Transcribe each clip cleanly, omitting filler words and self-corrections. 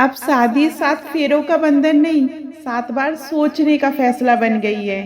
अब शादी 7 फेरों का बंधन नहीं, 7 बार सोचने का फैसला बन गई है।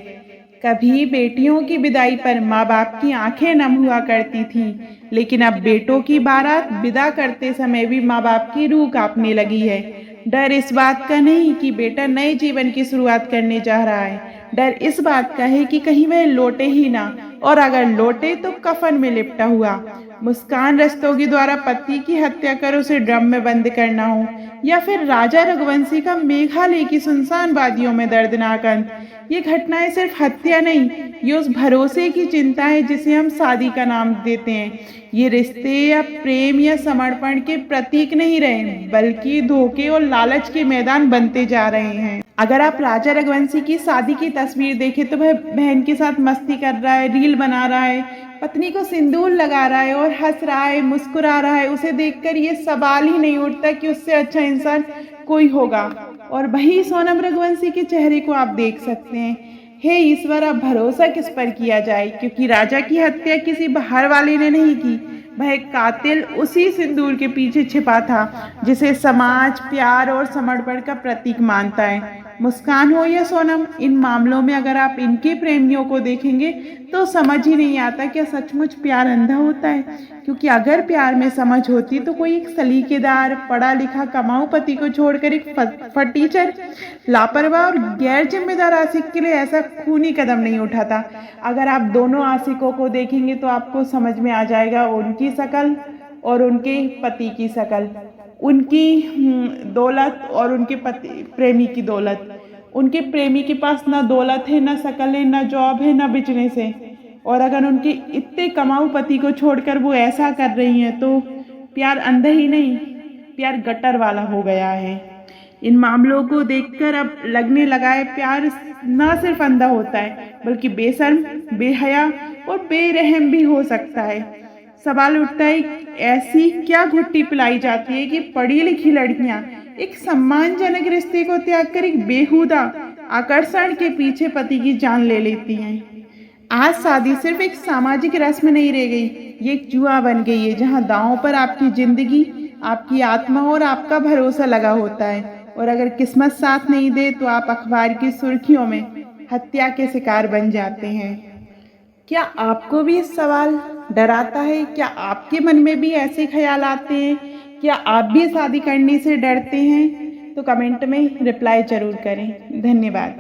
कभी बेटियों की विदाई पर माँ बाप की आंखें नम हुआ करती थीं, लेकिन अब बेटों की बारात विदा करते समय भी माँ बाप की रूह कांपने लगी है। डर इस बात का नहीं कि बेटा नए जीवन की शुरुआत करने जा रहा है, डर इस बात का है कि कहीं वह लौटे ही ना, और अगर लौटे तो कफन में लिपटा हुआ। मुस्कान रस्तोगी द्वारा पति की हत्या कर उसे ड्रम में बंद करना हो, या फिर राजा रघुवंशी का मेघालय की सुनसान वादियों में दर्दनाक अंत। ये घटनाएं सिर्फ हत्या नहीं, ये उस भरोसे की चिंता है जिसे हम शादी का नाम देते हैं। ये रिश्ते या प्रेम या समर्पण के प्रतीक नहीं रहे, बल्कि धोखे और लालच के मैदान बनते जा रहे हैं। अगर आप राजा रघुवंशी की शादी की तस्वीर देखें तो वह बहन के साथ मस्ती कर रहा है, रील बना रहा है, पत्नी को सिंदूर लगा रहा है और हंस रहा है, मुस्कुरा रहा है। उसे देखकर ये सवाल ही नहीं उठता कि उससे अच्छा इंसान कोई होगा। और वही सोनम रघुवंशी के चेहरे को आप देख सकते हैं। हे ईश्वर, अब भरोसा किस पर किया जाए, क्योंकि राजा की हत्या किसी बाहर वाले ने नहीं की। वह कातिल उसी सिंदूर के पीछे छिपा था जिसे समाज प्यार और समर्पण का प्रतीक मानता है। मुस्कान हो या सोनम, इन मामलों में अगर आप इनके प्रेमियों को देखेंगे तो समझ ही नहीं आता कि सचमुच प्यार अंधा होता है। क्योंकि अगर प्यार में समझ होती तो कोई एक सलीकेदार पढ़ा लिखा कमाऊ पति को छोड़कर एक फटीचर लापरवाह और गैर जिम्मेदार आशिक के लिए ऐसा खूनी कदम नहीं उठाता। अगर आप दोनों आशिकों को देखेंगे तो आपको समझ में आ जाएगा उनकी शक्ल और उनके पति की शक्ल, उनकी दौलत और उनके पति प्रेमी की दौलत। उनके प्रेमी के पास ना दौलत है, ना शक्ल है, ना जॉब है, ना बिजनेस है, और अगर उनके इतने कमाऊ पति को छोड़कर वो ऐसा कर रही हैं तो प्यार अंधा ही नहीं, प्यार गटर वाला हो गया है। इन मामलों को देखकर अब लगने लगा है प्यार ना सिर्फ अंधा होता है बल्कि बेशर्म, बेहया और बेरहम भी हो सकता है। सवाल उठता है, ऐसी क्या घुट्टी पिलाई जाती है कि पढ़ी लिखी लड़कियां एक सम्मानजनक रिश्ते को त्याग कर एक बेहुदा आकर्षण के पीछे पति की जान ले लेती हैं। आज शादी सिर्फ एक सामाजिक रस्म नहीं रह गई, ये एक जुआ बन गई है जहां दांव पर आपकी जिंदगी, आपकी आत्मा और आपका भरोसा लगा होता है। और अगर किस्मत साथ नहीं दे तो आप अखबार की सुर्खियों में हत्या के शिकार बन जाते हैं। क्या आपको भी इस सवाल डराता है? क्या आपके मन में भी ऐसे ख्याल आते हैं? क्या आप भी शादी करने से डरते हैं? तो कमेंट में रिप्लाई जरूर करें। धन्यवाद।